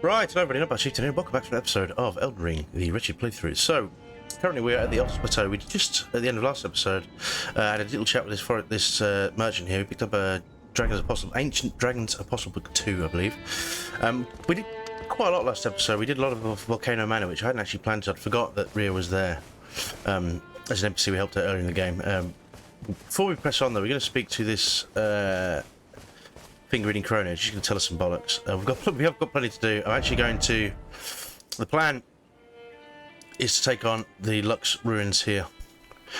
Right, hello everybody, I'm Chief today, and welcome back to an episode of Elden Ring, the Wretched playthrough. So, currently we're at the Altus Plateau. We just, at the end of last episode, had a little chat with this merchant here. We picked up a Ancient Dragon's Apostle Book 2, I believe. We did quite a lot last episode. We did a lot of Volcano Manor, which I hadn't actually planned to. I'd forgot that Rhea was there. As an NPC we helped her earlier in the game. Before we press on though, we're going to speak to this finger-reading Chrono. She's going to tell us some bollocks. We have got plenty to do. I'm actually going to... The plan is to take on the Lux Ruins here.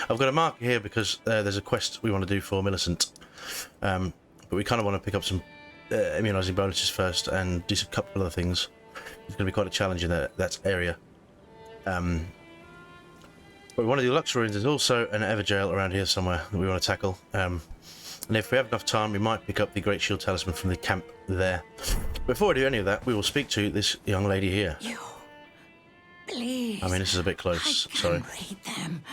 I've got a marker here because there's a quest we want to do for Millicent. But we kind of want to pick up some immunising bonuses first and do a couple of other things. It's going to be quite a challenge in that area. But we want to do Lux Ruins. There's also an Everjail around here somewhere that we want to tackle. And if we have enough time, we might pick up the Great Shield Talisman from the camp there. Before we do any of that, we will speak to this young lady here. You, please. I mean, this is a bit close. Sorry. Read them.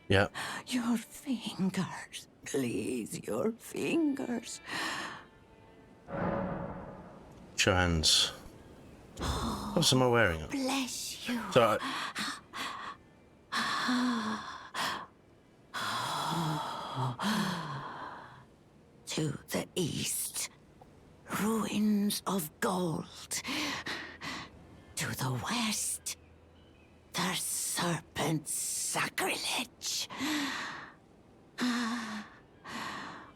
Yeah. Your fingers, please. Your fingers. Show hands. What am I wearing? Bless you. So, To the east, ruins of gold. To the west, the serpent's sacrilege.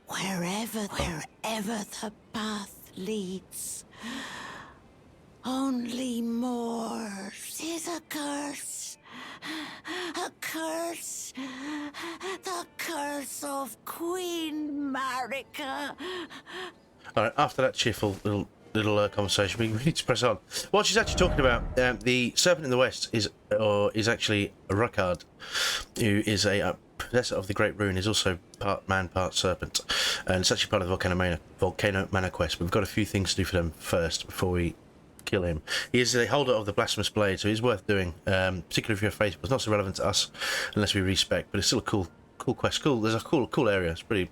Wherever the path leads, only more is a curse. A curse. The curse of Queen Marika. alright, after that cheerful little conversation, we need to press on. What she's actually talking about, the serpent in the west is actually a Ruckard, who is a possessor of the Great Rune, is also part man, part serpent. And it's actually part of the Volcano Manor quest. We've got a few things to do for them first before we kill him. He is the holder of the Blasphemous Blade, so he's worth doing, particularly if you're afraid. It's not so relevant to us unless we respec, but it's still a cool quest. There's a cool area. It's pretty.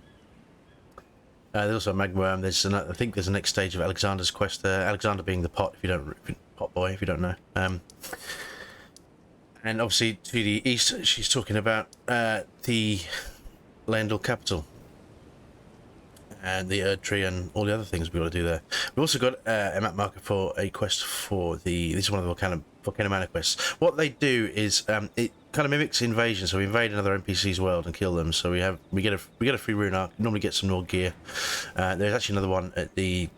There's also a Magworm. I think there's the next stage of Alexander's quest there. Alexander being the pot, pot boy, if you don't know. And obviously to the east, she's talking about the Leyndell capital and the Erd Tree and all the other things we got to do there. We've also got a map marker for a quest for this is one of the Volcano Manor quests. What they do is it kind of mimics invasion, so we invade another NPC's world and kill them. So we get a free rune arc. Normally get some more gear. There's actually another one at the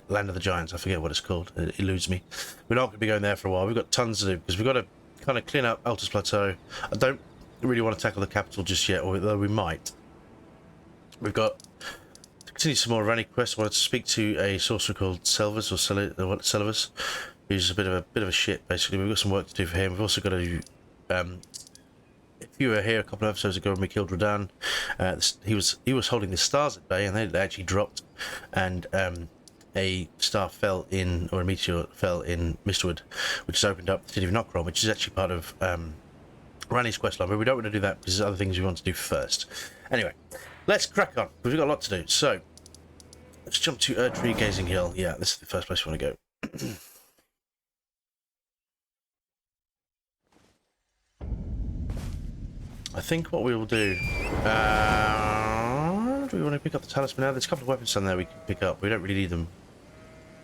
Land of the Giants. I forget what it's called. It eludes me. We're not going to be going there for a while. We've got tons to do because we've got to kind of clean up Altus Plateau. I don't really want to tackle the capital just yet, although we might. We've got to continue some more running quests. I wanted to speak to a sorcerer called Selvus or Selvus, who's a bit of a shit basically. We've got some work to do for him. We've also got to if you were here a couple of episodes ago when we killed Radahn, he was holding the stars at bay, and they actually dropped, and a star fell in, or a meteor fell in Mistwood, which has opened up the city of Nokron, which is actually part of Ranni's questline, but we don't want to do that because there's other things we want to do first. Anyway, let's crack on. We've got a lot to do, so let's jump to Erd Tree Gazing Hill. Yeah, this is the first place we want to go. I think what we will do... do we want to pick up the talisman now? There's a couple of weapons down there we can pick up. We don't really need them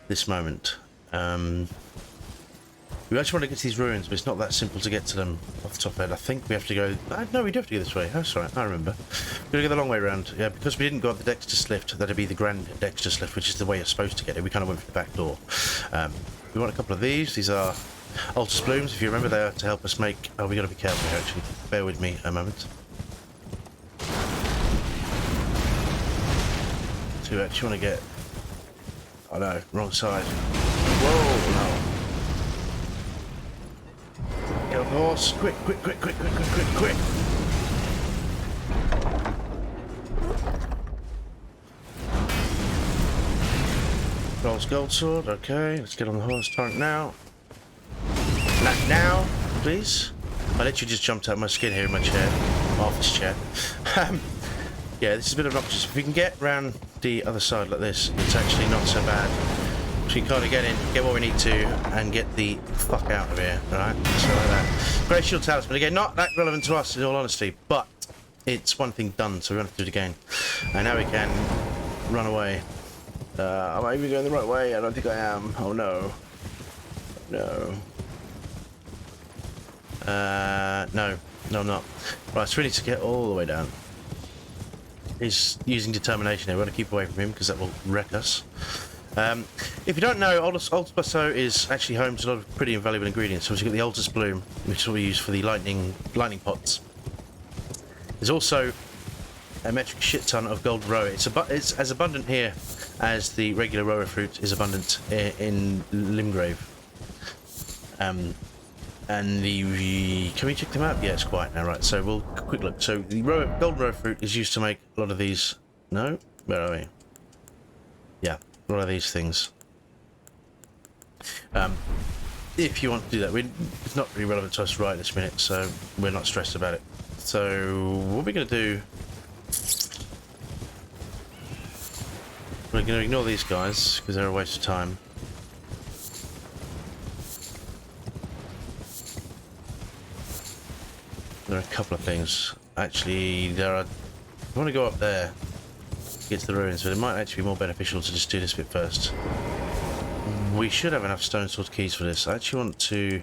this moment. We actually want to get to these ruins, but it's not that simple to get to them off the top of the head. I think we have to go... No, we do have to go this way. Oh, sorry, I remember. We're going to go the long way around. Yeah, because we didn't go up the Dexter's Lift, that'd be the Grand Dexter's Lift, which is the way you're supposed to get it. We kind of went through the back door. We want a couple of these. These are Altus Blooms. If you remember, they are to help us make... Oh, we got to be careful here, actually. Bear with me a moment. So we actually want to get... Oh no, wrong side. Whoa, no. Get off the horse. Quick. Rolls gold sword, okay, let's get on the horse trunk now. Not now, please. I literally just jumped out of my skin here in my chair, my office chair. Yeah, this is a bit obnoxious. If we can get round the other side like this, it's actually not so bad. So we kind of get in, get what we need to, and get the fuck out of here, right? So like that. Great shield talisman. Again, not that relevant to us, in all honesty, but it's one thing done, so we don't have to do it again. And now we can run away. Am I even going the right way? I don't think I am. Oh no. No. No. No, I'm not. Right, so we need to get all the way down. He's using determination here. We want to keep away from him because that will wreck us. If you don't know, Altus Plateau is actually home to a lot of pretty invaluable ingredients. So we've got the Altus Bloom, which is what we use for the lightning pots. There's also a metric shit ton of golden roa. It's as abundant here as the regular roa fruit is abundant in Limgrave. And can we check them out? Yeah, it's quiet now, right? So we'll quick look. So the golden roa fruit is used to make a lot of these. No, where are we? Yeah, a lot of these things. If you want to do that, it's not really relevant to us right this minute, so we're not stressed about it. So what we're going to do? We're going to ignore these guys because they're a waste of time. There are a couple of things. Actually, I want to go up there to get to the ruins, but it might actually be more beneficial to just do this bit first. We should have enough stone sword keys for this. I actually want to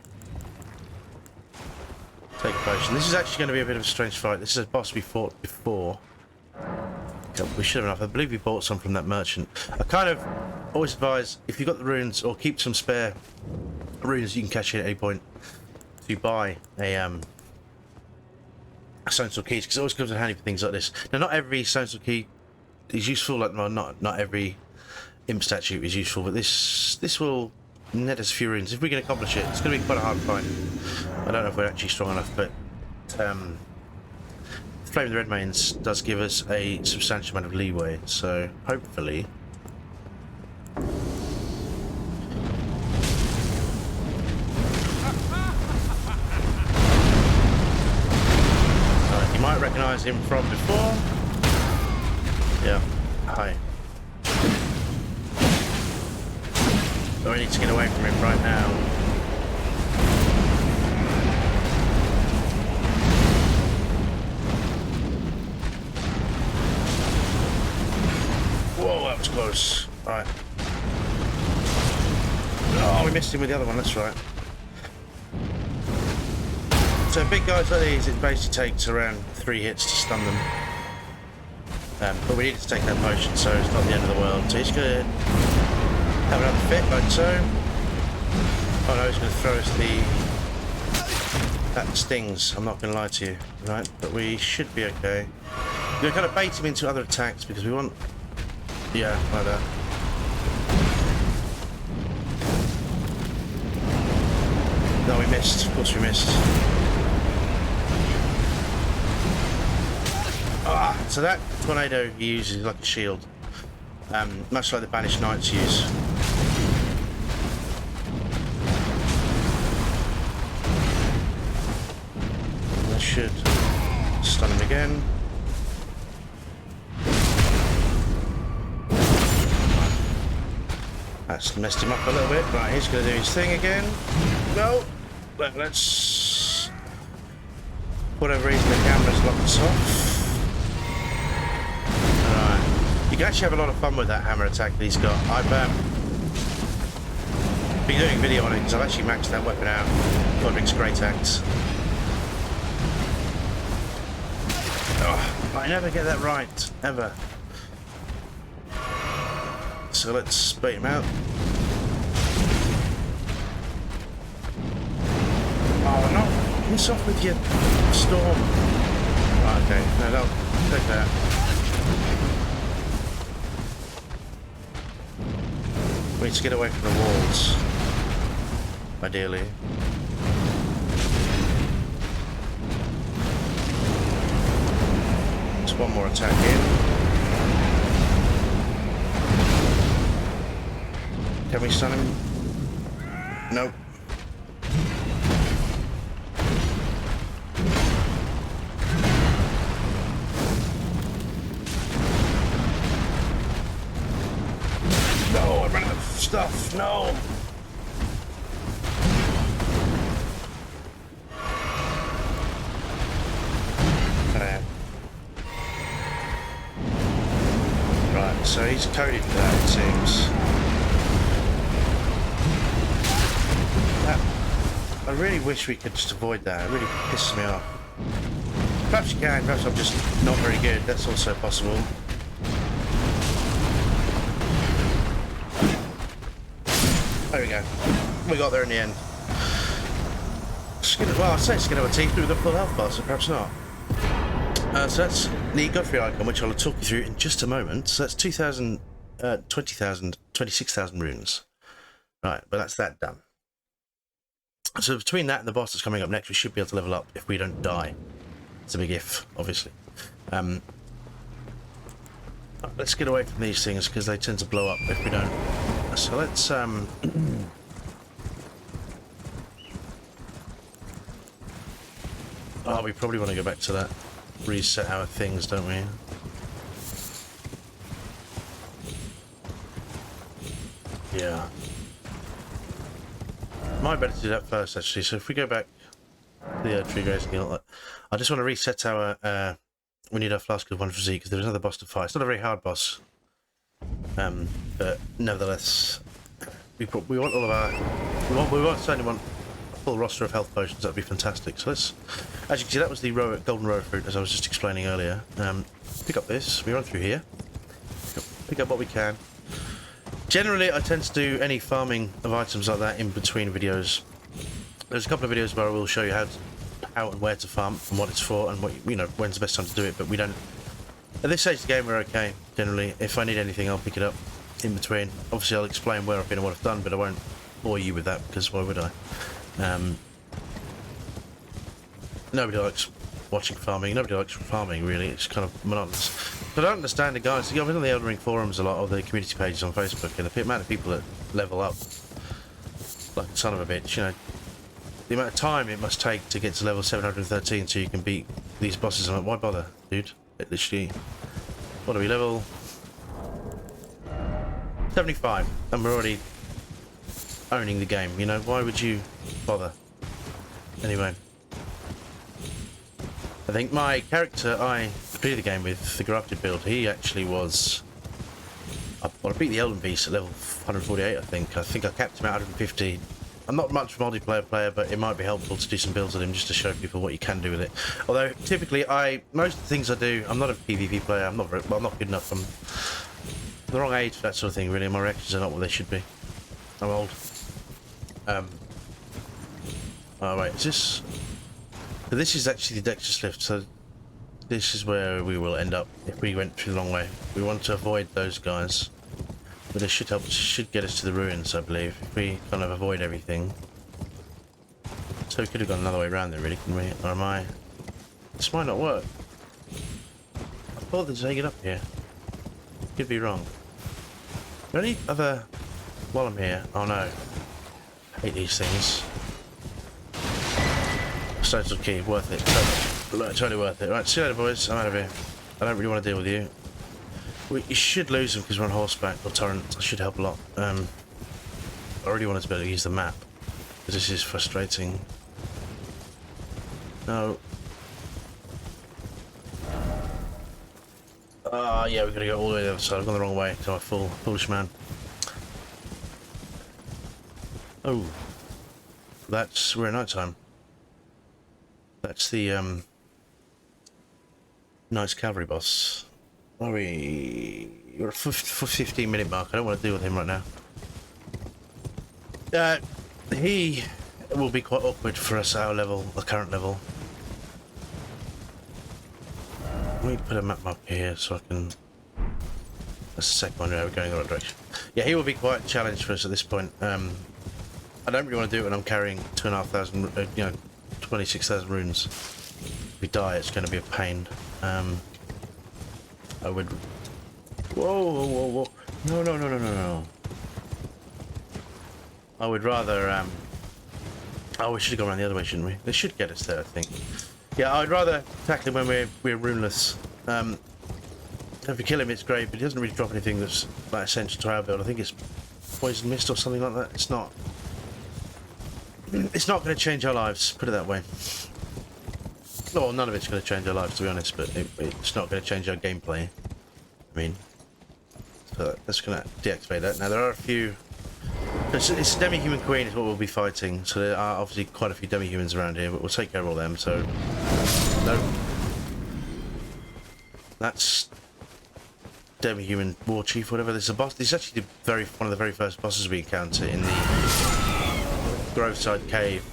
take a potion. This is actually going to be a bit of a strange fight. This is a boss we fought before. We should have enough. I believe we bought some from that merchant. I kind of always advise, if you've got the runes, or keep some spare runes you can cash in at any point, to buy a stone sword keys, because it always comes in handy for things like this. Now, not every stone sword key is useful. Like, well, not every imp statue is useful, but this will net us a few runes. If we can accomplish it, it's going to be quite a hard fight. I don't know if we're actually strong enough, but Flame of the Red Mains does give us a substantial amount of leeway, so hopefully. You might recognise him from before. Yeah, hi. So we need to get away from him right now. Whoa, that was close. Right. Oh, we missed him with the other one, that's right. So big guys like these, it basically takes around 3 hits to stun them. But we needed to take that potion, so it's not the end of the world. So he's going to have another fit, like so. Oh no, he's going to throw us that stings, I'm not going to lie to you. Right, but we should be okay. We're going to kind of bait him into other attacks because we want... Yeah, like that. No, we missed. Of course we missed. Ah, so that tornado he uses like a shield. Much like the Banished Knights use. That should stun him again. That's messed him up a little bit. Right, he's going to do his thing again. No! Let's... For whatever reason, the camera's locked us off. Alright. You can actually have a lot of fun with that hammer attack that he's got. I've been doing a video on it because I've actually maxed that weapon out. Godric's Great Axe. Oh, I never get that right. Ever. So let's bait him out. Oh no! Piss off with your storm. Right, okay, no, take that. We need to get away from the walls. Ideally. There's one more attack in. Can we stun him? Nope. No, I ran out of stuff. No. Right, so he's coded for that, it seems. I really wish we could just avoid that. It really pisses me off. Perhaps you can, perhaps I'm just not very good. That's also possible. There we go. We got there in the end. Well, I'd say skin our teeth with a full health bar, so perhaps not. So that's the Godfrey icon, which I'll talk you through in just a moment. So that's 2,000, 20,000, 26,000 runes. Right, but that's that done. So between that and the boss that's coming up next, we should be able to level up if we don't die. It's a big if, obviously. Let's get away from these things because they tend to blow up if we don't. So let's oh, we probably want to go back to that. Reset our things, don't we? Yeah. Might better do that first, actually. So if we go back to the tree grazing guild, I just want to reset our. We need our flask of one for Z because there's another boss to fight. It's not a very hard boss, but nevertheless, we want all of our. We certainly want a full roster of health potions. That'd be fantastic. So let's. As you can see, that was the golden row fruit, as I was just explaining earlier. Pick up this. We run through here. Pick up what we can. Generally, I tend to do any farming of items like that in between videos. There's a couple of videos where I will show you how and where to farm and what it's for and what when's the best time to do it. But we don't. At this stage of the game, we're okay. Generally, if I need anything, I'll pick it up in between. Obviously, I'll explain where I've been and what I've done, but I won't bore you with that because why would I? Nobody likes watching farming. Nobody likes farming, really. It's kind of monotonous. But I don't understand it, guys. I've been on the Elden Ring forums a lot, or the community pages on Facebook, and the amount of people that level up like a son of a bitch, the amount of time it must take to get to level 713 so you can beat these bosses. I'm like, why bother, dude? It literally... What are we, level 75, and we're already owning the game, Why would you bother? Anyway. I think my character I completed the game with, the grafted build, he actually was... I beat the Elden Beast at level 148, I think. I capped him at 150. I'm not much of a multiplayer player, but it might be helpful to do some builds with him just to show people what you can do with it. Although, typically, most of the things I do, I'm not a PvP player. I'm not good enough. I'm the wrong age for that sort of thing, really. My reactions are not what they should be. I'm old. Oh, wait, is this... So this is actually the Dexter's Lift, so this is where we will end up if we went through the long way. We want to avoid those guys, but it should get us to the ruins, I believe, if we kind of avoid everything. So we could have gone another way around there, really, couldn't we? Or am I... This might not work. I thought they'd take it up here. Could be wrong. Are there any other... While I'm here... Oh no. I hate these things. Total key, worth it. Totally worth it. Right, see you later, boys. I'm out of here. I don't really want to deal with you. You should lose them because we're on horseback or torrent. That should help a lot. I really wanted to be able to use the map because this is frustrating. No. Yeah, we've got to go all the way to the other side. I've gone the wrong way. So I'm a foolish man. Oh, we're at night time. That's the Knight's Cavalry boss. Are we? You're a 15-minute mark. I don't want to deal with him right now. He will be quite awkward for us at our level, the current level. Let me put a map up here so I can. That's the second one. We're going the right direction. Yeah, he will be quite a challenge for us at this point. I don't really want to do it when I'm carrying 2,500, 26,000 runes. If we die, it's going to be a pain. I would... Whoa. No. I would rather... Oh, we should have gone around the other way, shouldn't we? They should get us there, I think. Yeah, I'd rather tackle him when we're runeless. If we kill him, it's great, but he doesn't really drop anything that's like essential to our build. I think it's poison mist or something like that. It's not. It's not going to change our lives. Put it that way. Well, none of it's going to change our lives, to be honest. But it's not going to change our gameplay. I mean, so that's going to deactivate that. Now there are a few. It's demi-human queen is what we'll be fighting. So there are obviously quite a few demi-humans around here, but we'll take care of all them. So no, that's demi-human war chief, whatever. This is a boss. This is actually one of the very first bosses we encounter in the Groveside Cave,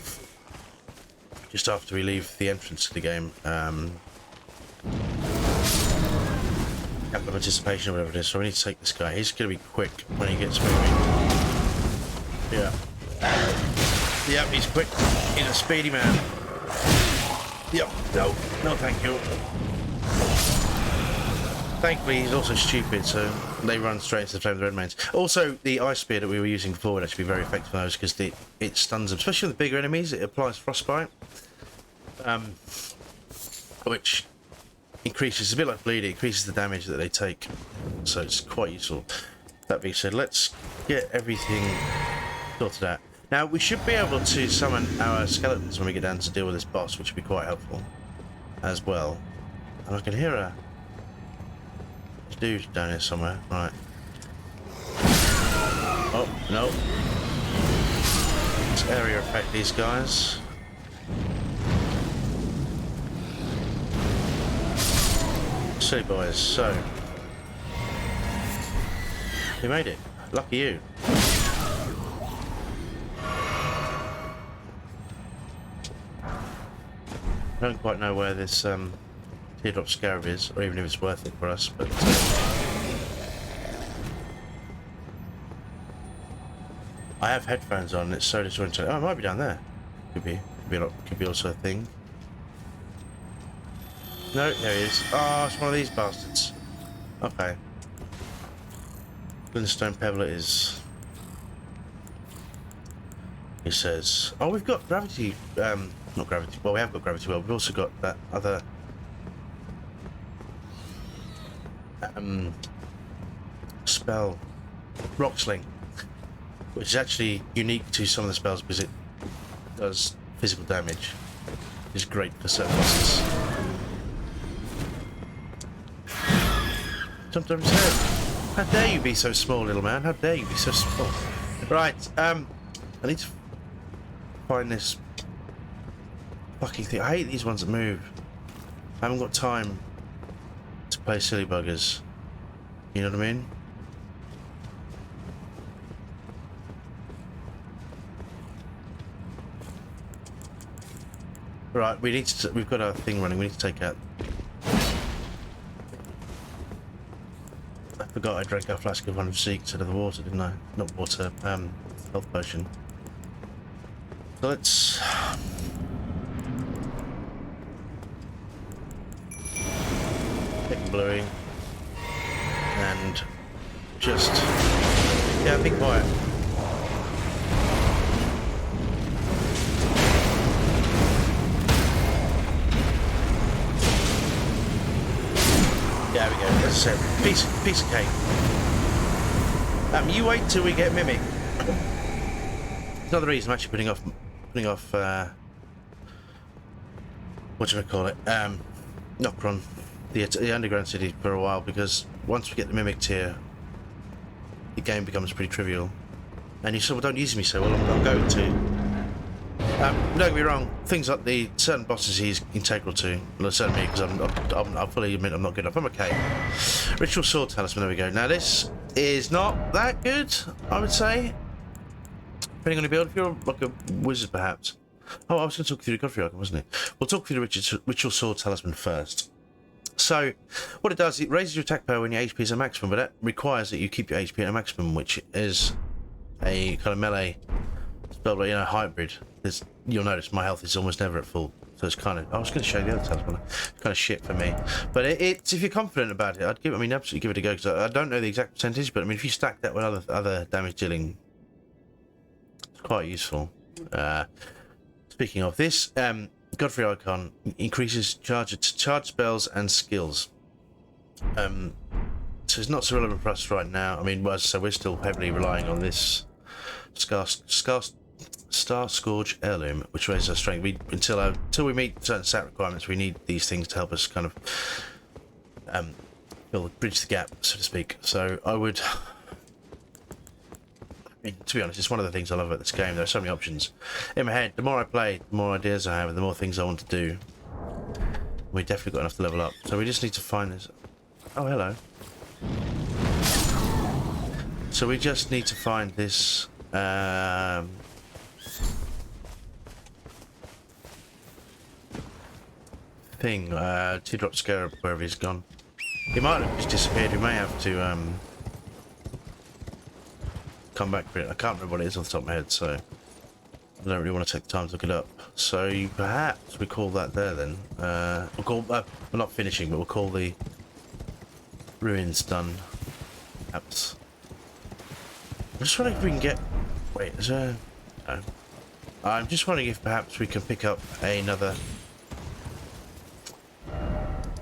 just after we leave the entrance to the game. Capital of anticipation, or whatever it is. So we need to take this guy. He's going to be quick when he gets moving. Yeah. Yep, he's quick. He's a speedy man. Yep. No, thank you. Thankfully, he's also stupid, so they run straight into the flame of the red mains. Also, the ice spear that we were using before would actually be very effective on those because it stuns them, especially with the bigger enemies. It applies frostbite, which increases, a bit like bleed, it increases the damage that they take, so it's quite useful. That being said, let's get everything sorted out. Now, we should be able to summon our skeletons when we get down to deal with this boss, which would be quite helpful as well. And I can hear a dude down here somewhere. Right. Oh, no. This area affect these guys. Silly boys, so. You made it. Lucky you. I don't quite know where this teardrop scarab is, or even if it's worth it for us, but I have headphones on and it's so disorientating. Oh, it might be down there. Could be also a thing. No, there he is. Oh, it's one of these bastards. Okay. Glintstone pebble it is. He says, oh, we've got gravity, not gravity, well, we have got gravity well, we've also got that other spell, rock sling, which is actually unique to some of the spells because it does physical damage. It's great for certain bosses. Jumped over his head. How dare you be so small, little man? How dare you be so small? Right, I need to find this fucking thing. I hate these ones that move. I haven't got time to play silly buggers. You know what I mean? Right, we need to. We've got our thing running. We need to take out. I forgot I drank a flask of one of Zeke instead of the water, didn't I? Not water. Health potion. So let's. Take Bluey. And just. Yeah, be quiet. There we go. That's a piece of cake. You wait till we get Mimic. Another reason I'm actually putting off whatchamacallit, Nocron, the underground city for a while, because once we get the Mimic tier, the game becomes pretty trivial. And you said, well, don't use me so well, I'm going to. Don't get me wrong, things like the certain bosses he's integral to. Well, certainly because I'll fully admit I'm not good enough. I'm okay. Ritual Sword Talisman, there we go. Now this is not that good, I would say. Depending on your build, if you're like a wizard perhaps. Oh, I was going to talk through the Godfrey icon, wasn't it? We'll talk through the Ritual Sword Talisman first. So, what it does, it raises your attack power when your HP is at maximum, but that requires that you keep your HP at a maximum, which is a kind of melee spell, you know, hybrid. You'll notice my health is almost never at full, so it's kind of. I was going to show you the other talisman. It's kind of shit for me, but it's if you're confident about it, I'd give. I mean, absolutely give it a go because I don't know the exact percentage, but I mean, if you stack that with other damage dealing, it's quite useful. Speaking of this, Godfrey icon increases charge spells and skills. To so it's not so relevant for us right now. I mean, well, so we're still heavily relying on this Star Scourge heirloom, which raises our strength. Until we meet certain stat requirements, we need these things to help us kind of bridge the gap, so to speak. So I would, to be honest, it's one of the things I love about this game. There are so many options in my head. The more I play, the more ideas I have, and the more things I want to do. We definitely got enough to level up. So we just need to find this. Oh, hello. So we just need to find this. Thing, teardrop scarab, wherever he's gone. He might have just disappeared. We may have to come back for it. I can't remember what it is off the top of my head, so I don't really want to take the time to look it up. So perhaps we call that there then. We'll call. We're not finishing, but we'll call the ruins done. Perhaps. I'm just wondering if we can get. Wait, is there? No. I'm just wondering if perhaps we can pick up another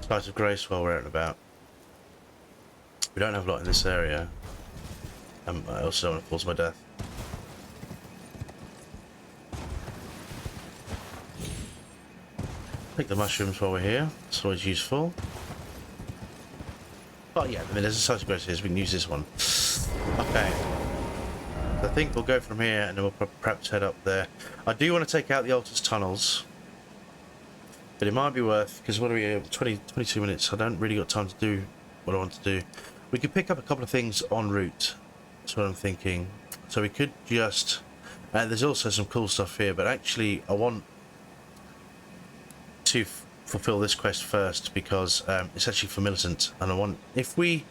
Slice of Grace while we're out and about. We don't have a lot in this area. I also don't want to force my death. Pick the mushrooms while we're here. It's always useful. Oh yeah, I mean there's a Slice of Grace here, so we can use this one. Okay. I think we'll go from here and then we'll perhaps head up there. I do want to take out the Altar's tunnels. But it might be worth, because what are we, 22 minutes, I don't really got time to do what I want to do. We could pick up a couple of things en route, that's what I'm thinking. So we could just, there's also some cool stuff here, but actually I want to fulfill this quest first, because it's actually for Millicent, and I want, if we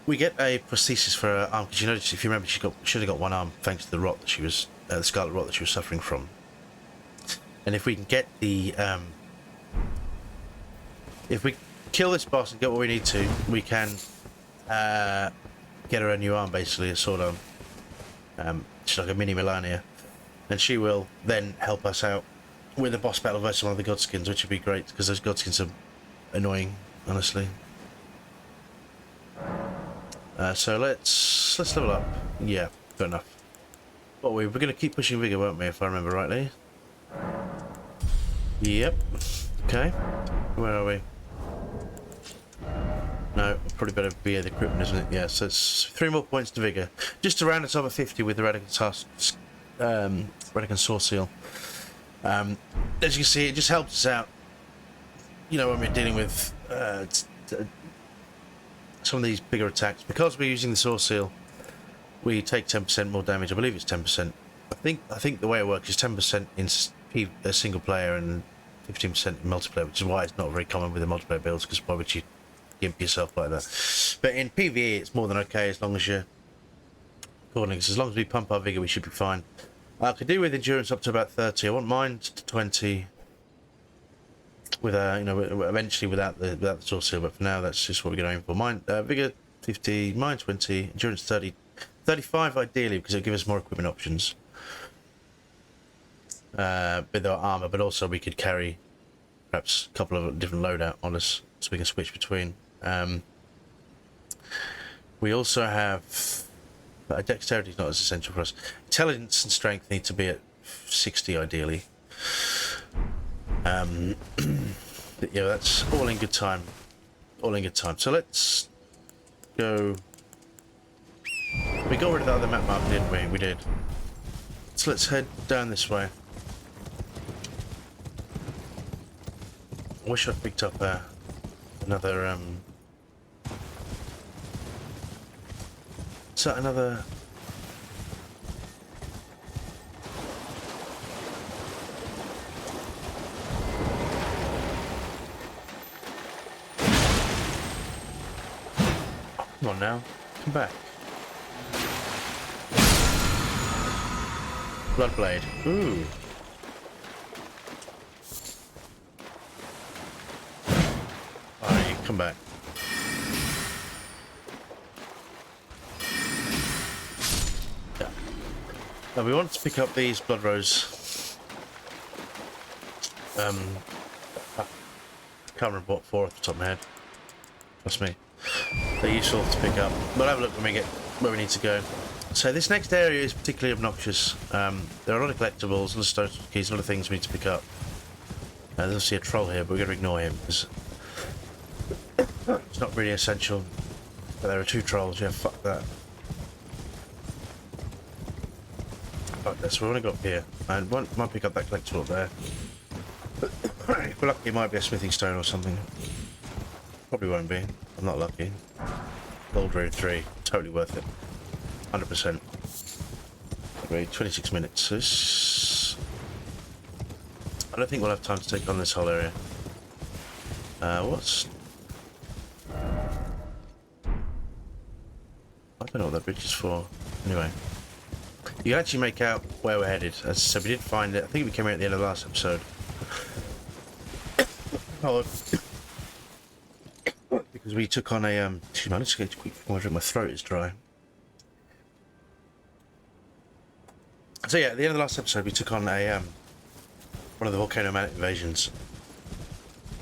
get a prosthesis for her arm, because you notice, if you remember, she should have got one arm thanks to the rot that she was, the scarlet rot that she was suffering from. And if we can get the, if we kill this boss and get what we need to, we can get her a new arm, basically, a sword arm. She's like a mini Melania. And she will then help us out with a boss battle versus one of the Godskins, which would be great, because those Godskins are annoying, honestly. So let's level up. Yeah, fair enough. Well, we're going to keep pushing vigor, won't we, if I remember rightly? Yep. Okay. Where are we? No, probably better be the equipment, isn't it? Yeah, so it's 3 more points to vigor. Just around the top of 50 with the Radican Sword Seal. As you can see, it just helps us out. You know, when we're dealing with some of these bigger attacks. Because we're using the Sword Seal, we take 10% more damage. I believe it's 10%. I think the way it works is 10% in a single player and 15% in multiplayer, which is why it's not very common with the multiplayer builds, because why would you gimp yourself like that? But in PvE it's more than okay, as long as you're according, as long as we pump our vigor we should be fine. I could do with endurance up to about 30. I want mind to 20 with you know, eventually without the sword seal, but for now that's just what we're going for. Mind vigor 50, mind 20, endurance 30, 35 ideally, because it'll give us more equipment options with our armor, but also we could carry perhaps a couple of different loadout on us, so we can switch between. We also have dexterity is not as essential for us. Intelligence and strength need to be at 60 ideally. But yeah, that's all in good time. All in good time. So let's go. We got rid of the other map marker, didn't we? We did. So let's head down this way. I wish I'd picked up another is that another? Come on now, come back. Bloodblade. Ooh. Alright, you come back. Yeah. Now we want to pick up these blood rose. I can't remember what for off the top of my head. Trust me. They're useful to pick up. We'll have a look when we get where we need to go. So this next area is particularly obnoxious. There are a lot of collectibles, a lot of stone keys, a lot of things we need to pick up. There's obviously a troll here, but we're going to ignore him because it's not really essential. But there are 2 trolls, yeah, fuck that. Fuck this, we want to go up here. And might pick up that collectible up there. If we're lucky, it might be a smithing stone or something. Probably won't be. I'm not lucky. Gold Road 3, totally worth it. 100%. Great, 26 minutes. This... I don't think we'll have time to take on this whole area. What's... I don't know what that bridge is for. Anyway. You can actually make out where we're headed. As I said, we did find it. I think we came here at the end of the last episode. Oh, because we took on a excuse me, let's get a quick drink. My throat is dry. So yeah, at the end of the last episode, we took on a one of the volcano man invasions.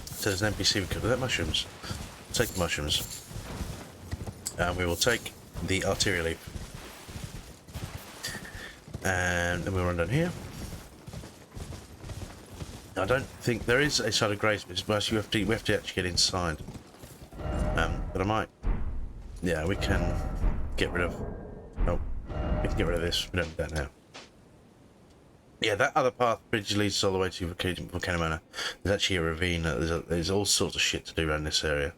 So there's an NPC we could. Was that mushrooms? Take the mushrooms, and we will take the arterial leaf, and then we'll run down here. I don't think there is a side of grace, but we have to actually get inside. But I might. Yeah, we can get rid of. Oh, we can get rid of this. We don't need that now. Yeah, that other path bridge leads all the way to Volcano Manor. There's actually a ravine. There's all sorts of shit to do around this area,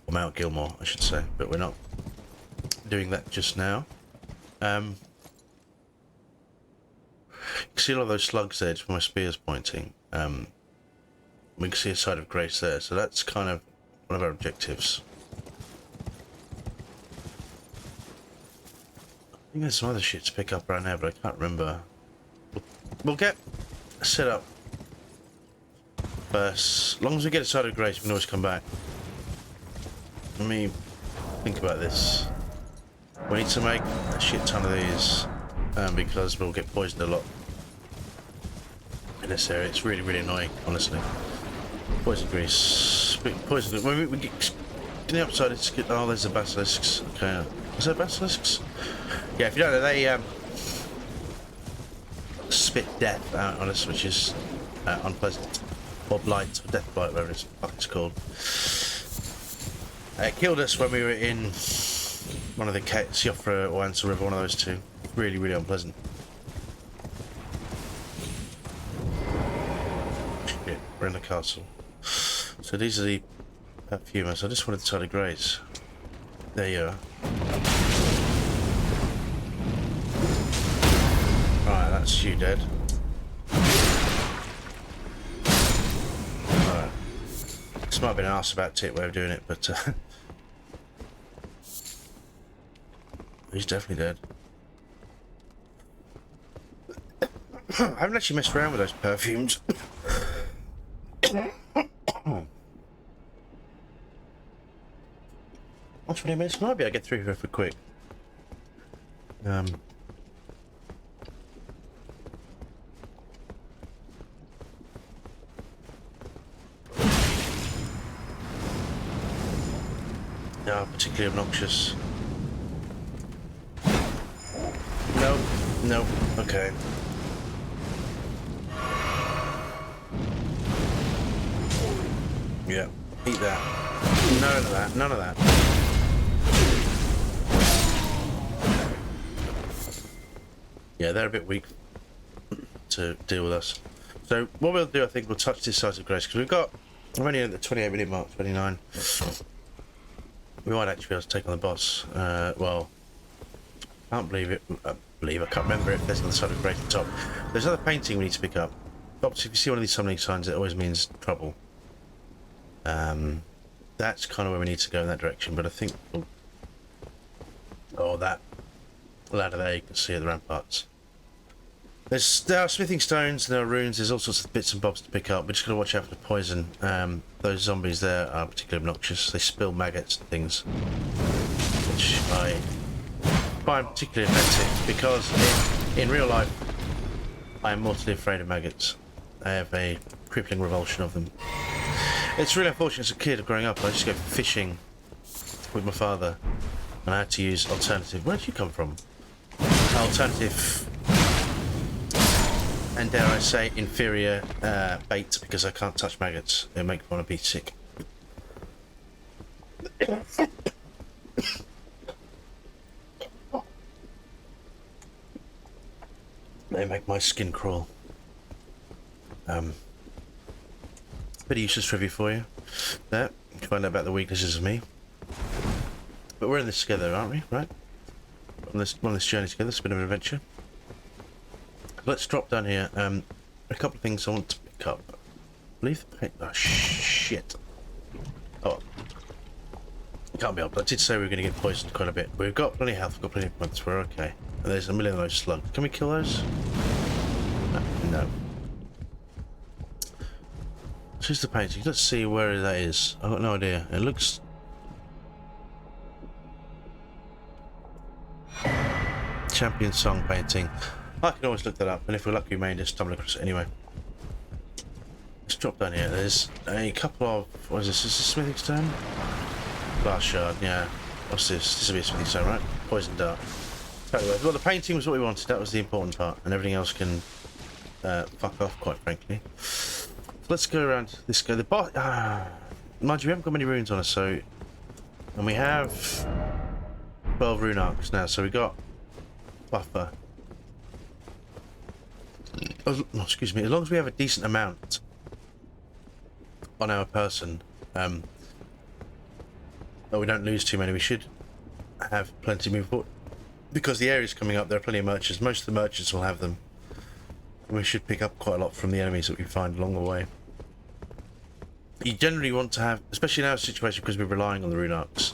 or Mount Gilmore, I should say. But we're not doing that just now. You can see a lot of those slugs there, just where my spear's pointing. We can see a side of grace there, so that's kind of one of our objectives. I think there's some other shit to pick up around there, but I can't remember. We'll get set up first. As long as we get a side of grace, we can always come back. Let me think about this. We need to make a shit ton of these, because we'll get poisoned a lot in this area. It's really, really annoying, honestly. Poison grease. Poison. When we get to the upside, it's good. Oh, there's the basilisks. Okay. Is there basilisks? Yeah, if you don't know, they spit death out on us, which is unpleasant. Or blight, or death blight, whatever it's called. It killed us when we were in one of the Siofra or Ansel River, one of those two. Really, really unpleasant. Shit, we're in the castle. So these are the perfumers. I just wanted to try to graze. There you are. Right, that's you dead. Right. This might have been an arse about tit way of doing it, but he's definitely dead. I haven't actually messed around with those perfumes. What's 20 minutes? Might be able to get through here for quick. No, particularly obnoxious. Nope, nope, okay. Yeah, eat that. None of that, none of that. Yeah, they're a bit weak to deal with us. So what we'll do, I think, we'll touch this side of grace, because we're only at the 28-minute mark, 29. We might actually be able to take on the boss. Well, I can't believe it. I can't remember if there's another side of grace at the top. There's another painting we need to pick up. Obviously, if you see one of these summoning signs, it always means trouble. That's kind of where we need to go in that direction, but I think... Oh, that ladder there, you can see at the ramparts. There are smithing stones, there are runes, there's all sorts of bits and bobs to pick up. We're just going to watch out for the poison. Those zombies there are particularly obnoxious. They spill maggots and things, which I find particularly offensive, because in real life I am mortally afraid of maggots. I have a crippling revulsion of them. It's really unfortunate as a kid growing up. I used to go fishing with my father, and I had to use alternative. Where did you come from? Alternative, and dare I say, inferior bait, because I can't touch maggots. They make me want to be sick. They make my skin crawl. Bit of useless trivia for you. There, you can find out about the weaknesses of me. But we're in this together, aren't we? Right? On this journey together. It's a bit of an adventure. Let's drop down here. A couple of things I want to pick up. I believe the paint. Oh shit! Oh, can't be helped. I did say we were going to get poisoned quite a bit. We've got plenty of health. We've got plenty of points. We're okay. And there's a million of those slugs. Can we kill those? No. Here's the painting. Let's see where that is. I've got no idea. It looks... Champion song painting. I can always look that up, and if we're lucky we may just stumble across it anyway. Let's drop down here. There's a couple of... What is this? Is this smithing stone? Glass shard, yeah. What's this? This will be a smithing stone, right? Poison dart. Anyway, well, the painting was what we wanted. That was the important part, and everything else can fuck off, quite frankly. Let's go around this guy. The boss. Mind you, we haven't got many runes on us, so. And we have 12 rune arcs now, so we got buffer. Oh, excuse me. As long as we have a decent amount on our person, but we don't lose too many, we should have plenty to move forward. Because the area's coming up, there are plenty of merchants. Most of the merchants will have them. And we should pick up quite a lot from the enemies that we find along the way. You generally want to have, especially in our situation because we're relying on the rune arcs,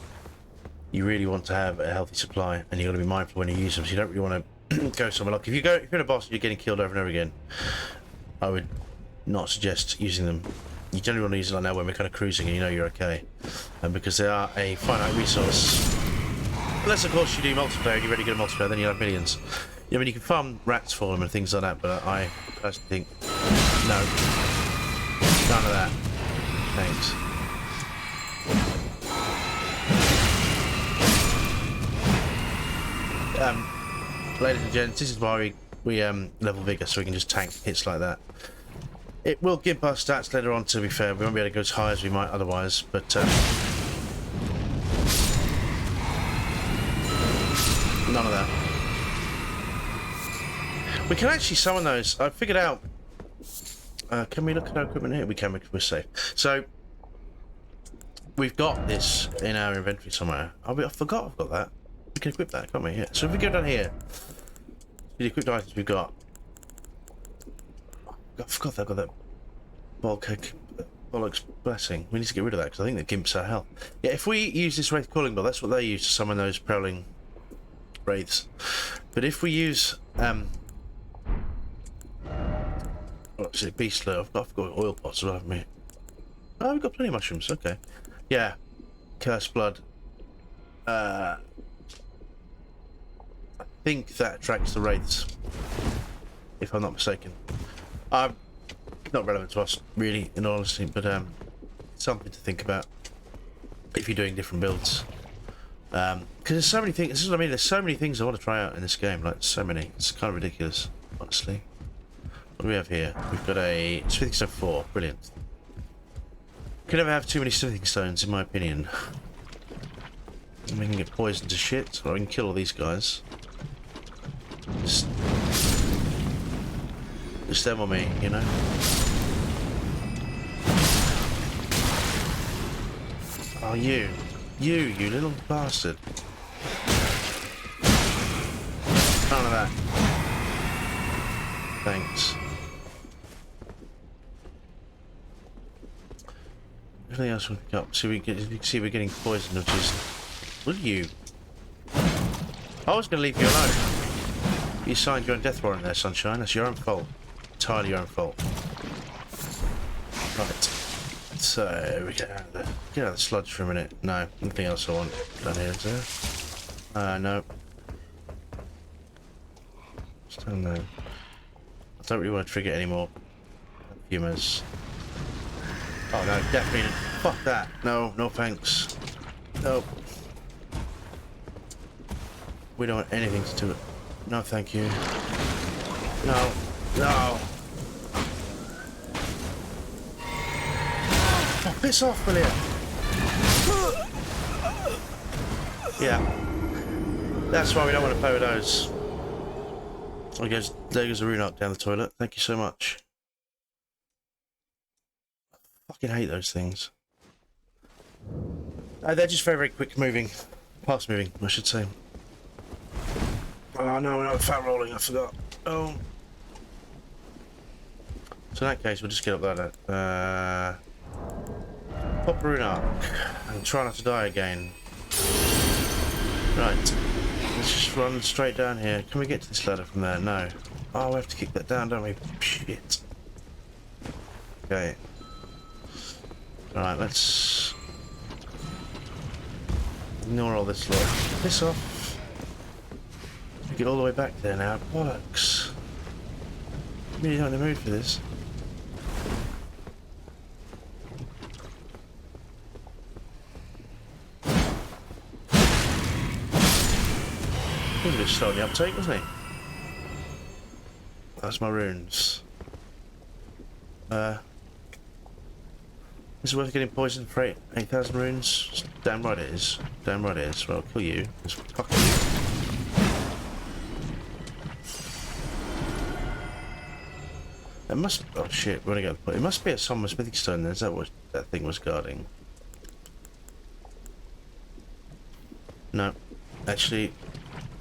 you really want to have a healthy supply, and you've got to be mindful when you use them, so you don't really want to go somewhere like... If you're in a boss and you're getting killed over and over again, I would not suggest using them. You generally want to use it like now when we're kind of cruising and you know you're okay. And because they are a finite resource. Unless, of course, you do multiplayer and you're ready to get a multiplayer, then you'll have millions. I mean, you can farm rats for them and things like that, but I personally think, no. None of that. Thanks. Ladies and gents, this is why we level Vigor, so we can just tank hits like that. It will give us stats later on, to be fair. We won't be able to go as high as we might otherwise, but... none of that. We can actually summon those. I figured out... can we look at our equipment here? We can, we're safe. So, we've got this in our inventory somewhere. I forgot I've got that. We can equip that, can't we? Yeah. So if we go down here, the equipped items we've got. I forgot that I've got that bollocks blessing. We need to get rid of that because I think that gimps our health. Yeah, if we use this Wraith Calling Bell, that's what they use to summon those prowling wraiths. But if we use what's it, beast slayer? I've got oil pots, haven't we? Oh, we've got plenty of mushrooms. Okay, yeah, cursed blood. I think that attracts the wraiths, if I'm not mistaken. Not relevant to us, really, in all honesty, but something to think about if you're doing different builds. Because there's so many things. This is what I mean. There's so many things I want to try out in this game. Like so many. It's kind of ridiculous, honestly. What do we have here? We've got a smithing stone 4. Brilliant. Could never have too many smithing stones, in my opinion. We can get poisoned to shit, or we can kill all these guys. Just them or me, you know. Oh, you little bastard. None of that. Thanks. Anything else we can pick up? So you can see we're getting poisoned, which is... Will you? I was going to leave you alone. You signed your own death warrant there, sunshine. That's your own fault. Entirely your own fault. Right. So we get out of the sludge for a minute. No, nothing else I want down here, is there? No. Stand there. I don't really want to trigger any more humors. Oh no, definitely. Fuck that. No, no thanks. No. We don't want anything to do with it. No, thank you. No. No. Oh, piss off, will you? Yeah. That's why we don't want to play with those. There goes a rune arc down the toilet. Thank you so much. I fucking hate those things. They're just very, very quick moving. Fast moving, I should say. Oh no, we're not fat rolling, I forgot. Oh. So in that case, we'll just get up there. Pop rune arc. And try not to die again. Right. Let's just run straight down here. Can we get to this ladder from there? No. Oh, we have to kick that down, don't we? Shit. Okay. Alright, let's ignore all this lot. Piss off. Get all the way back there now. Bollocks. Really not in the mood for this. He was a bit slow on the uptake, wasn't he? That's my runes. Is it worth getting poisoned for 8,000 runes? Damn right it is. Damn right it is. Well, I'll kill you. Fuck you. It must. Oh shit! Where did I go? It must be a Somber Smithing Stone. Is that what that thing was guarding? No, actually,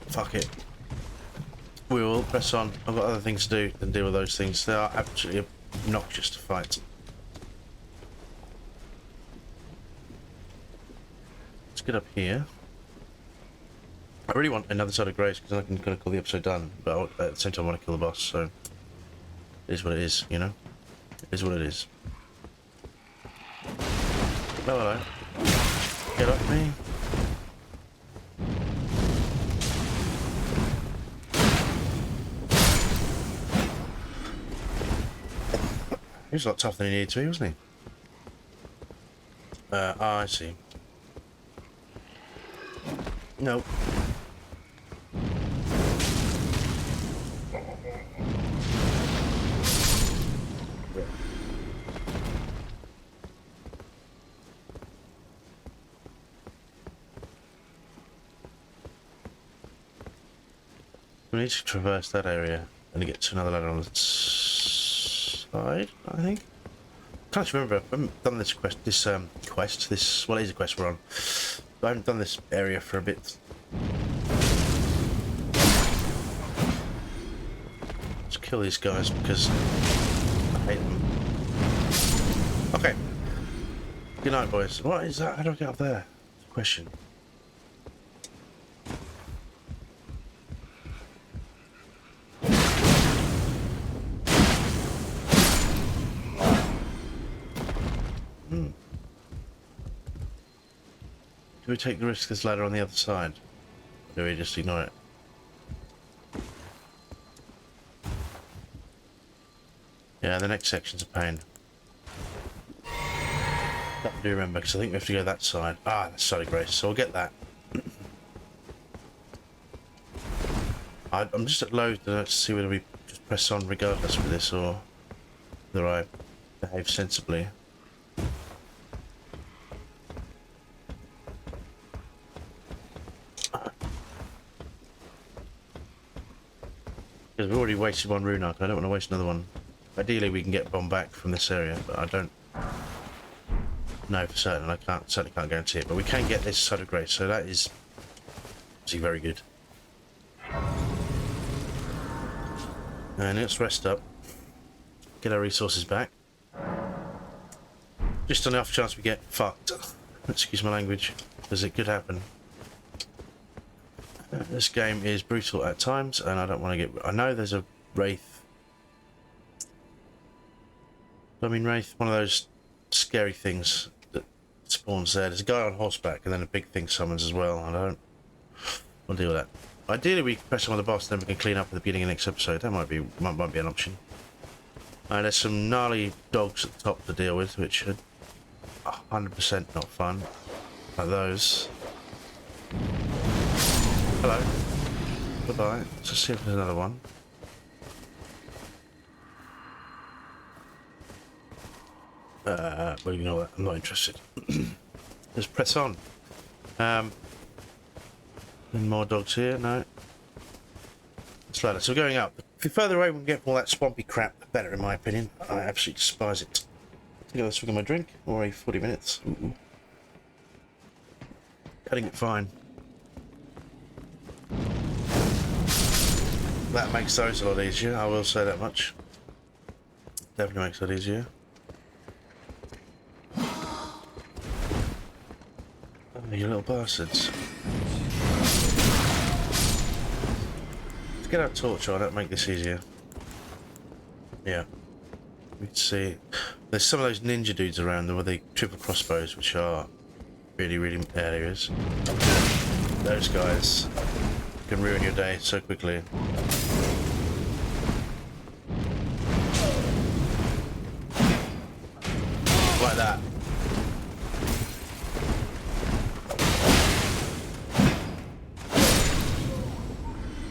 fuck it. We will press on. I've got other things to do than deal with those things. They are absolutely obnoxious to fight. Let's get up here. I really want another side of grace because I can kind of call the episode done, but at the same time I want to kill the boss. So it is what it is, you know. It is what it is. Oh, hello. Get off me. He was a lot tougher than he needed to be, wasn't he? Oh, I see. Nope. We need to traverse that area and get to another ladder on the side, I think. Can't remember. I haven't done this quest. Well, it is a quest we're on. But I haven't done this area for a bit. Let's kill these guys because I hate them. Okay. Good night, boys. What is that? How do I get up there? Question. Do we take the risk of this ladder on the other side? Or do we just ignore it? Yeah, the next section's a pain. That I do remember, because I think we have to go that side. Ah, that's side of grace, so we'll get that. I'm just at low to see whether we just press on regardless with this, or whether I behave sensibly. Because we've already wasted one rune arc, I don't want to waste another one. Ideally we can get bomb back from this area, but I don't know for certain. I certainly can't guarantee it, but we can get this side of grace, so that is actually very good. And let's rest up, get our resources back. Just on the off chance we get fucked. Excuse my language, because it could happen. This game is brutal at times, and I don't want to get... I know there's a wraith. I mean, wraith, one of those scary things that spawns there. There's a guy on horseback, and then a big thing summons as well, and I don't want to deal with that. Ideally, we press him on the boss, and then we can clean up at the beginning of the next episode. That might be an option. There's some gnarly dogs at the top to deal with, which are 100% not fun. Like those. Hello. Goodbye. Let's see if there's another one. Well, you know what? I'm not interested. Just press on. And more dogs here? No. It's ladder. So we're going up. The further away we can get from all that swampy crap, the better, in my opinion. I absolutely despise it. I think I'll swig of my drink. Already 40 minutes. Ooh. Cutting it fine. That makes those a lot easier, I will say that much. Definitely makes it easier. Oh, you little bastards. Let's get our torch on, that'll make this easier. Yeah. Let's see. There's some of those ninja dudes around them with the triple crossbows, which are really, really areas. Those guys can ruin your day so quickly. Like that.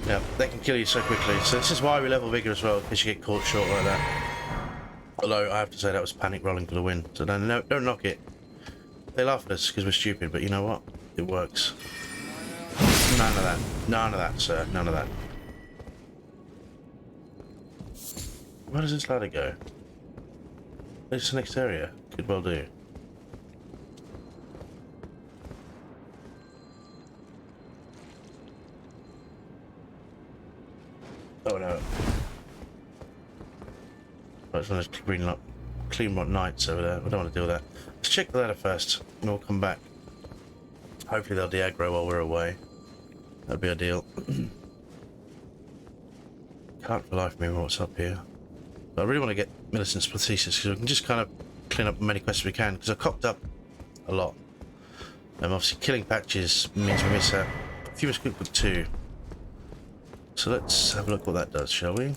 Yeah, they can kill you so quickly. So this is why we level bigger as well, because you get caught short like that. Although I have to say that was panic rolling for the win. So don't knock it. They laugh at us because we're stupid, but you know what? It works. None of that. None of that, sir. None of that. Where does this ladder go? It's the next area. Could well do. Oh no. Oh, it's one of those clean rock knights over there. We don't want to deal with that. Let's check the ladder first, and we'll come back. Hopefully they'll de-aggro while we're away. That'd be ideal. Can't for life remember what's up here. But I really want to get Millicent's Prosthesis, because we can just kind of clean up as many quests as we can, because I cocked up a lot. Obviously killing patches means we miss out. A few must cook with 2. So let's have a look what that does, shall we?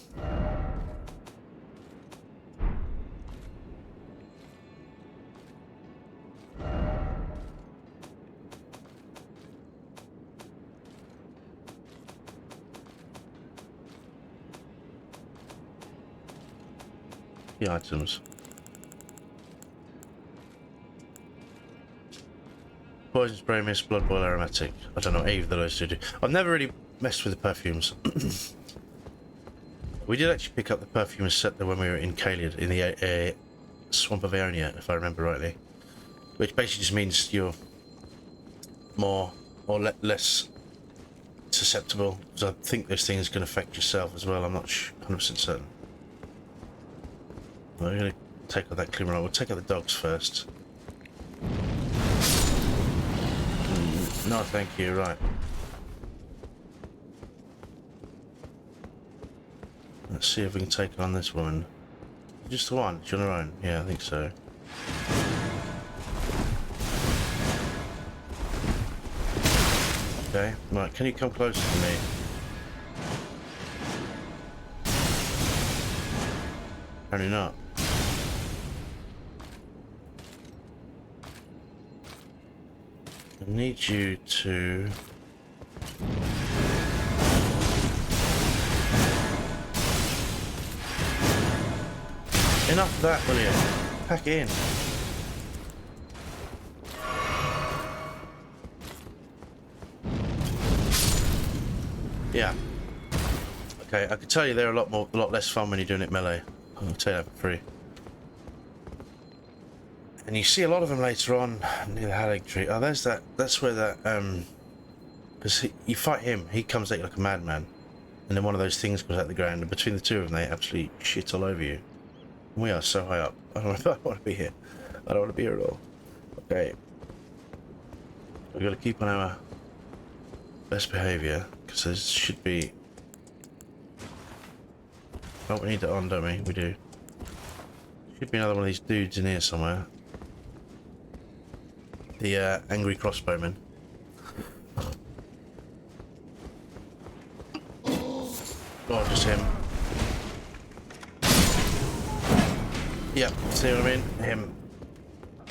The items. Poison spray, mist, blood boil, aromatic. I don't know either of those two do. I've never really messed with the perfumes. We did actually pick up the perfume set there when we were in Caelid, in the Swamp of Aeonia, if I remember rightly. Which basically just means you're more or less susceptible. Because I think those things can affect yourself as well. I'm not 100% certain. We're going to take out that cleaner. We'll take out the dogs first. No, thank you. Right. Let's see if we can take on this woman. Just the one? She's on her own? Yeah, I think so. Okay. Right, can you come closer to me? Apparently not. I need you to... Enough of that, will you? Pack it in. Yeah. Okay, I can tell you they're a lot less fun when you're doing it melee. I'll tell you that for free. And you see a lot of them later on near the Halig tree. Oh, there's that. That's where that. Because you fight him, he comes at you like a madman, and then one of those things comes out the ground, and between the two of them, they absolutely shit all over you. And we are so high up. I don't want to be here. I don't want to be here at all. Okay. We've got to keep on our best behaviour, because there should be. Oh, we need that on, don't we? We do. Should be another one of these dudes in here somewhere. The angry crossbowman. Oh, just him. Yep, see what I mean? Him.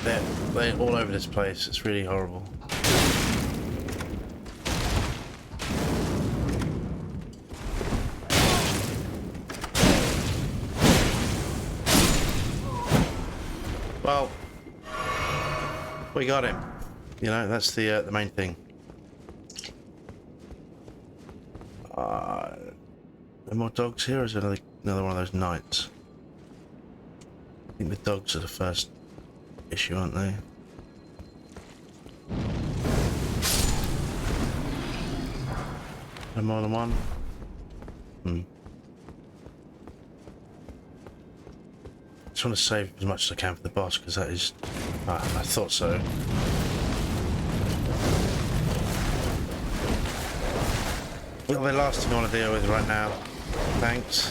They're all over this place. It's really horrible. We got him. You know, that's the main thing. There more dogs here, or is it another one of those knights? I think the dogs are the first issue, aren't they? No more than one? Just want to save as much as I can for the boss, because that is... I thought so. Well, the last thing I want to deal with right now. Thanks.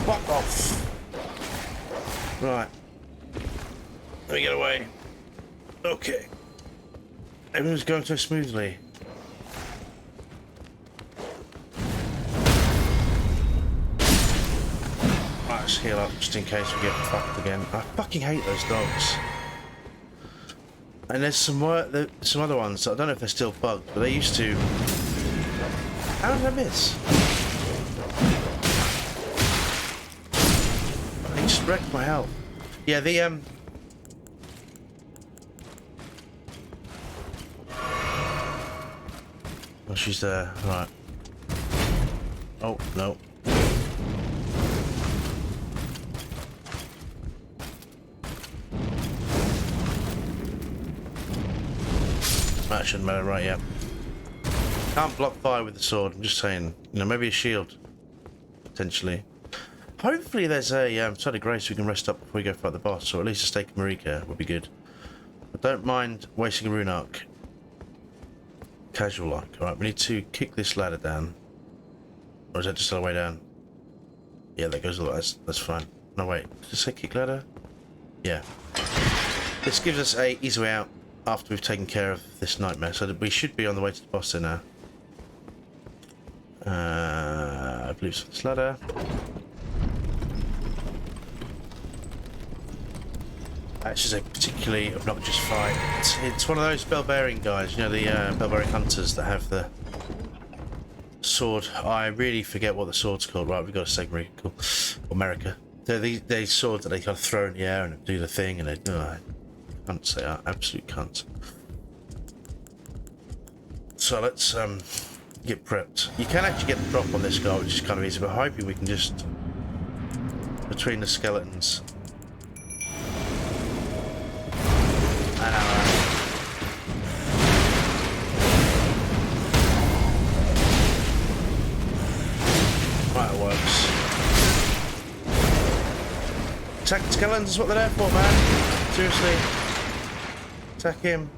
Fuck off! Right. Let me get away. Okay. Everything's going so smoothly. Let's heal up just in case we get fucked again. I fucking hate those dogs. And there's some other ones. I don't know if they're still bugged, but they used to. How did I miss? They just wrecked my health. Yeah, the Oh, she's there. Right. Oh no. That shouldn't matter, right? Yeah. Can't block fire with the sword. I'm just saying. You know, maybe a shield, potentially. Hopefully, there's a side of grace we can rest up before we go fight the boss, or at least a steak of Marika would be good. I don't mind wasting a rune arc. Casual like. All right, we need to kick this ladder down, or is that just all the way down? Yeah, that goes all the way. That's fine. No wait, did it say kick ladder? Yeah. This gives us a easy way out after we've taken care of this nightmare, so that we should be on the way to the boss there now. I believe it's this ladder. This is a particularly obnoxious fight. It's one of those bell-bearing guys, you know, the bell-bearing hunters that have the sword. I really forget what the sword's called. Right, we've got a segment. Cool. America. They're these swords that they kind of throw in the air and do the thing, and they cunts, they are absolute cunts. So let's get prepped. You can actually get the drop on this guy, which is kind of easy, but hoping we can just between the skeletons. Right, it works. Attack the skeletons is what they're there for, man. Seriously. Attack him.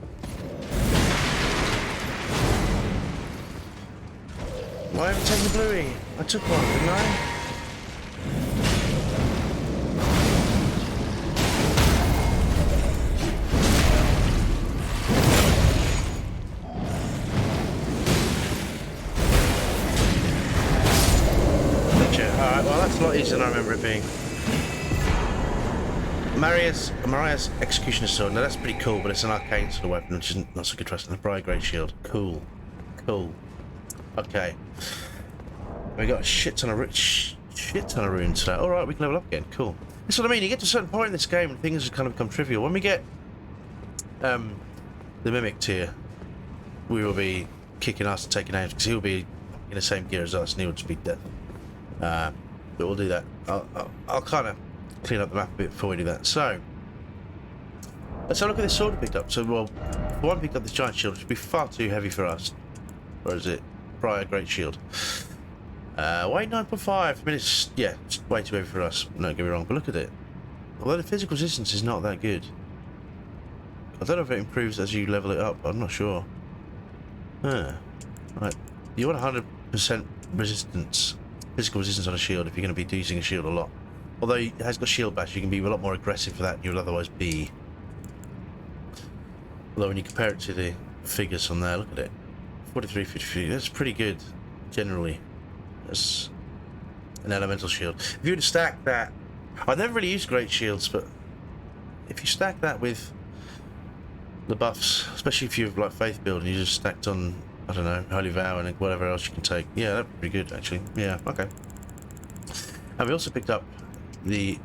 Why haven't I taken the bluey? I took one, didn't I? Alright, well that's a lot easier than I remember it being. Maria's Executioner's Sword. Now that's pretty cool, but it's an arcane sort of weapon, which isn't not so good for us. And the Briar Great Shield. Cool. Cool. Okay. We got a shit ton of runes today. Alright, we can level up again. Cool. That's what I mean, you get to a certain point in this game and things kind of become trivial. When we get the Mimic tier, we will be kicking ass and taking names, because he'll be in the same gear as us and he'll just be dead. But we'll do that. I'll kind of clean up the map a bit before we do that. So, let's have a look at this sword we picked up. So, well, for one, picked up this giant shield, which would be far too heavy for us. Or is it? Briar Great Shield. Weight 9.5. I mean, it's way too heavy for us. Don't get me wrong, but look at it. Although the physical resistance is not that good. I don't know if it improves as you level it up. I'm not sure. Right. You want 100% resistance. Physical resistance on a shield if you're going to be using a shield a lot. Although it has got shield bash, you can be a lot more aggressive for that than you would otherwise be. Although when you compare it to the figures on there, look at it. 43, 53, that's pretty good, generally. That's an elemental shield. If you were to stack that, I've never really used great shields, but if you stack that with the buffs, especially if you've like faith build and you just stacked on, I don't know, Holy Vow and whatever else you can take. Yeah, that'd be good, actually. Yeah, okay. And we also picked up the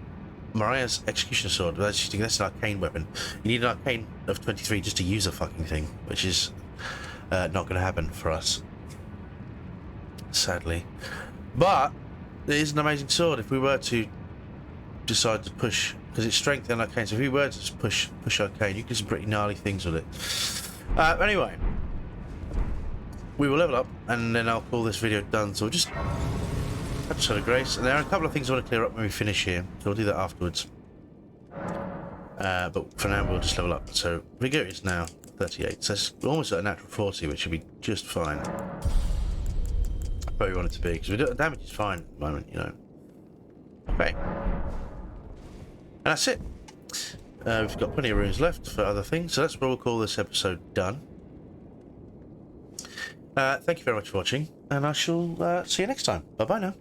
Mariah's executioner sword. That's an arcane weapon. You need an arcane of 23 just to use a fucking thing, which is not going to happen for us, sadly. But it is an amazing sword if we were to decide to push, because it's strength and arcane. So if we were to just push arcane, you can do some pretty gnarly things with it. Anyway, we will level up, and then I'll call this video done. So we'll just episode of grace, and there are a couple of things I want to clear up when we finish here, so we'll do that afterwards. But for now, we'll just level up. So vigor is now 38, so it's almost at a natural 40, which should be just fine. Where we want it to be, because the damage is fine at the moment, you know. Okay, and that's it. We've got plenty of runes left for other things, so that's where we'll call this episode done. Thank you very much for watching, and I shall see you next time. Bye bye now.